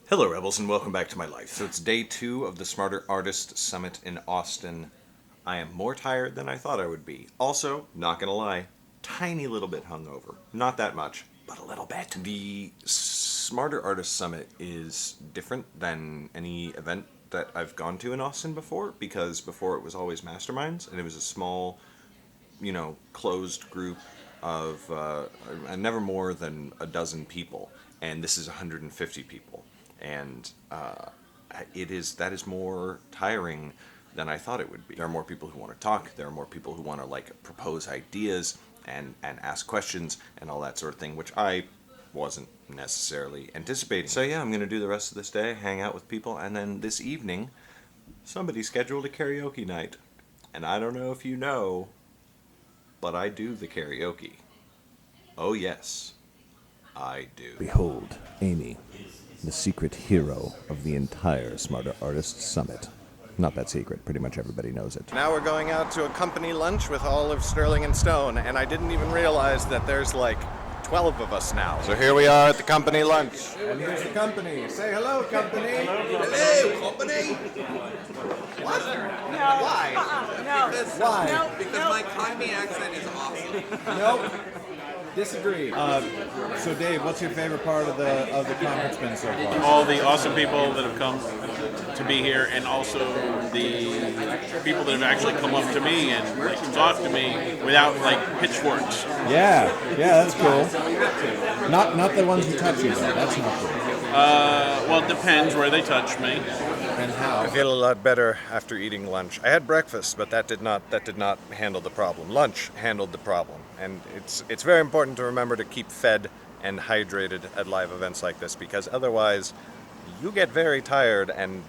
Hello, Rebels, and welcome back to my life. So it's day 2 of the Smarter Artist Summit in Austin. I am more tired than I thought I would be. Also, not gonna lie, tiny little bit hungover. Not that much, but a little bit. The Smarter Artist Summit is different than any event that I've gone to in Austin before, because before it was always masterminds, and it was a small, closed group of never more than a dozen people, and this is 150 people. And that is more tiring than I thought it would be. There are more people who want to talk. There are more people who want to propose ideas and ask questions and all that sort of thing, which I wasn't necessarily anticipating. So yeah, I'm gonna do the rest of this day, hang out with people, and then this evening, somebody scheduled a karaoke night, and I don't know if you know, but I do the karaoke. Oh yes, I do. Behold, Amy, the secret hero of the entire Smarter Artists Summit. Not that secret, pretty much everybody knows it. Now we're going out to a company lunch with all of Sterling and Stone, and I didn't even realize that there's 12 of us now. So here we are at the company lunch. And here's the company. Say hello, company. Hello, company. What? No. Why? No. Why? No. Because my Cockney accent is awesome. Nope. Disagree. So Dave, what's your favorite part of the conference been so far? All the awesome people that have come to be here, and also the people that have actually come up to me and talked to me without pitchforks. Yeah, that's cool. Not the ones who touch you though. That's not cool. Well, it depends where they touch me. And how? I feel a lot better after eating lunch. I had breakfast, but that did not handle the problem. Lunch handled the problem, and it's very important to remember to keep fed and hydrated at live events like this, because otherwise you get very tired and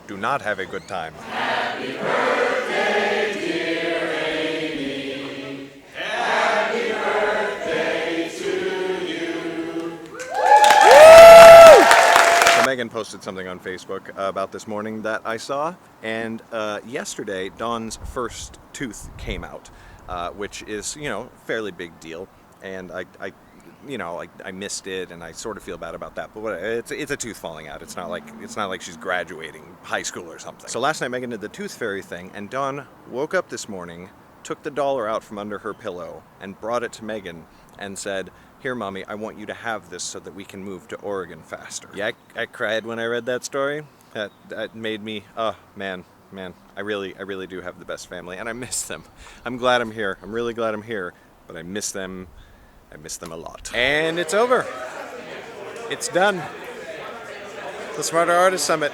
do not have a good time. Happy birthday, dear Amy. Happy birthday to you. So Megan posted something on Facebook about this morning that I saw, and yesterday Dawn's first tooth came out, which is, fairly big deal, and I missed it, and I sort of feel bad about that. But it's a tooth falling out. It's not like she's graduating high school or something. So last night Megan did the tooth fairy thing, and Dawn woke up this morning, took the dollar out from under her pillow, and brought it to Megan and said, "Here, Mommy, I want you to have this so that we can move to Oregon faster." Yeah, I cried when I read that story. That made me, oh man, I really do have the best family, and I miss them. I'm glad I'm here. I'm really glad I'm here, but I miss them. I miss them a lot. And it's over. It's done. The Smarter Artist Summit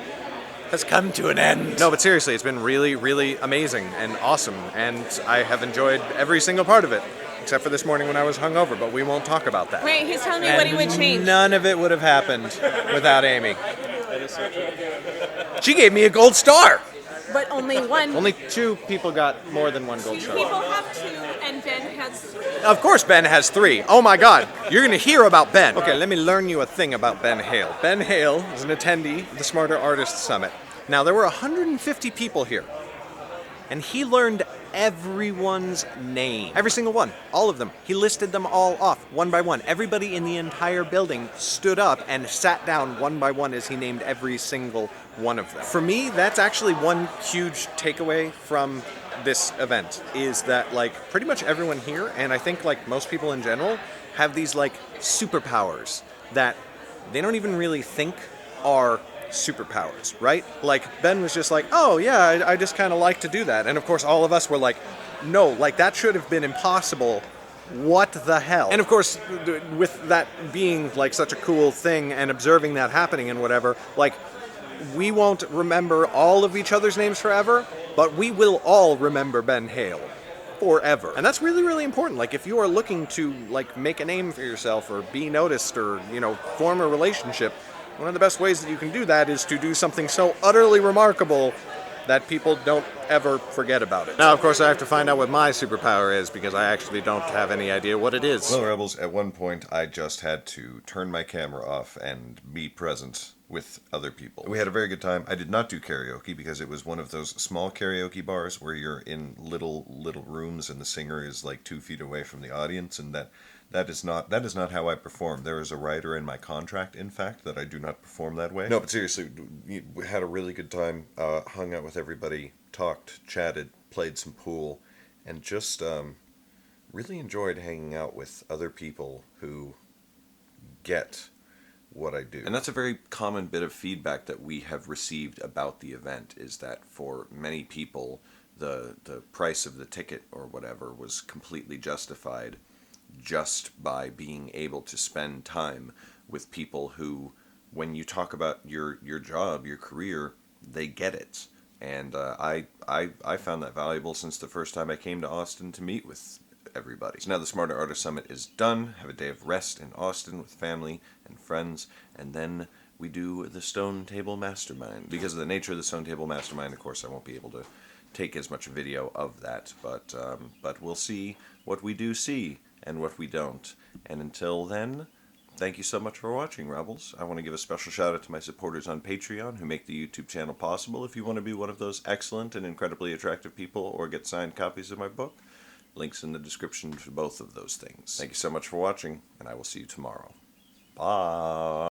has come to an end. No, but seriously, it's been really, really amazing and awesome, and I have enjoyed every single part of it, except for this morning when I was hungover, but we won't talk about that. Wait, he's telling me what he would change. None of it would have happened without Amy. She gave me a gold star. But only one. Only 2 people got more than 1 gold star. People have 2, and Ben has 3. Of course Ben has 3. Oh my god, you're gonna hear about Ben. Okay, let me learn you a thing about Ben Hale. Ben Hale is an attendee of the Smarter Artists Summit. Now, there were 150 people here, and he learned everyone's name. Every single one. All of them. He listed them all off, one by one. Everybody in the entire building stood up and sat down one by one as he named every single one of them. For me, that's actually one huge takeaway from this event, is that pretty much everyone here, and I think most people in general, have these superpowers that they don't even really think are superpowers, right? Ben was just oh yeah, I just kind of like to do that, and of course all of us were no, that should have been impossible. What the hell? And of course, with that being such a cool thing and observing that happening and whatever, we won't remember all of each other's names forever, but we will all remember Ben Hale forever. And that's really, really important. If you are looking to make a name for yourself or be noticed or, form a relationship, one of the best ways that you can do that is to do something so utterly remarkable that people don't ever forget about it. Now, of course, I have to find out what my superpower is, because I actually don't have any idea what it is. Well, Rebels, at one point I just had to turn my camera off and be present with other people. We had a very good time. I did not do karaoke because it was one of those small karaoke bars where you're in little rooms and the singer is 2 feet away from the audience, and that That is not how I perform. There is a rider in my contract, in fact, that I do not perform that way. No, but seriously, we had a really good time. Hung out with everybody, talked, chatted, played some pool, and just really enjoyed hanging out with other people who get what I do. And that's a very common bit of feedback that we have received about the event, is that for many people, the price of the ticket or whatever was completely justified just by being able to spend time with people who, when you talk about your job, your career, they get it. And I found that valuable since the first time I came to Austin to meet with everybody. So now the Smarter Artist Summit is done. Have a day of rest in Austin with family and friends, and then we do the Stone Table Mastermind. Because of the nature of the Stone Table Mastermind, of course, I won't be able to take as much video of that, but we'll see what we do see and what we don't. And until then, thank you so much for watching, Rebels. I want to give a special shout out to my supporters on Patreon who make the YouTube channel possible. If you want to be one of those excellent and incredibly attractive people or get signed copies of my book, links in the description for both of those things. Thank you so much for watching, and I will see you tomorrow. Bye.